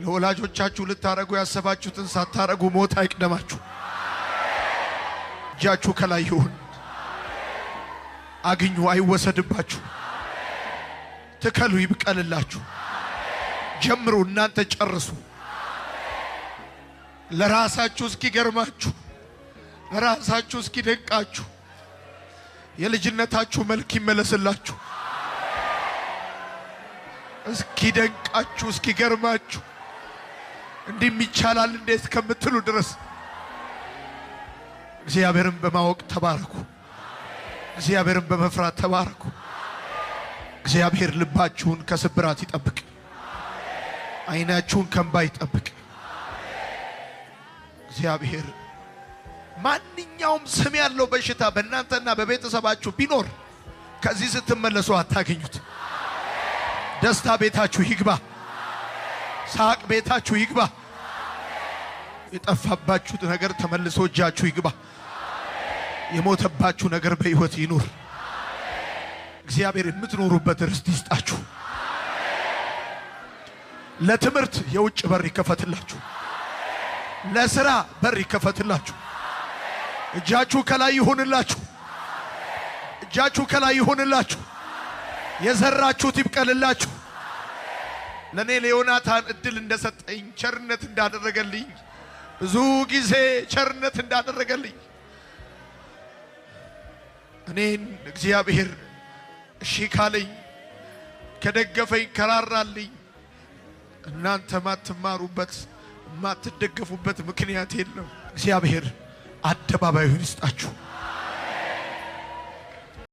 ለወላጆቻችሁ ልታረጉ ያሰባችሁትን ሳታረጉ ሞት አይቅደማችሁ። እጃችሁ ከላይ ይሁን። አግኙ አይወሰድባችሁ። ትከሉ ይብቀልላችሁ። ጀምሩ እናንተ ጨርሱ። ለራሳችሁ እስኪገርማችሁ፣ ለራሳችሁ እስኪደንቃችሁ የልጅነታችሁ መልክ ይመለስላችሁ። እስኪደንቃችሁ እስኪገርማችሁ እንዲህ ይቻላል እንዴት ከምትሉ ድረስ እግዚአብሔርን በማወቅ ተባረኩ። እግዚአብሔርን በመፍራት ተባረኩ። እግዚአብሔር ልባችሁን ከስብራት ይጠብቅ። አይናችሁን ከእንባ ይጠብቅ። እግዚአብሔር ማንኛውም ስም ያለው በሽታ በእናንተና በቤተሰባችሁ ቢኖር ከዚህ ስትመለሱ አታገኙት። ደስታ ቤታችሁ ይግባ። ሳቅ ቤታችሁ ይግባ። የጠፋባችሁ ነገር ተመልሶ እጃችሁ ይግባ። የሞተባችሁ ነገር በሕይወት ይኑር። እግዚአብሔር የምትኖሩበት ርስት ይስጣችሁ። ለትምህርት የውጭ በር ይከፈትላችሁ። ለሥራ በር ይከፈትላችሁ። እጃችሁ ከላይ ይሁንላችሁ። እጃችሁ ከላይ ይሁንላችሁ። የዘራችሁት ይብቀልላችሁ። ለኔ ለዮናታን እድል እንደሰጠኝ ቸርነት እንዳደረገልኝ ብዙ ጊዜ ቸርነት እንዳደረገልኝ እኔን እግዚአብሔር እሺ ካለኝ ከደገፈኝ ከራራልኝ እናንተ ማትማሩበት ማትደገፉበት ምክንያት የለም። እግዚአብሔር አደባባዩን ይስጣችሁ።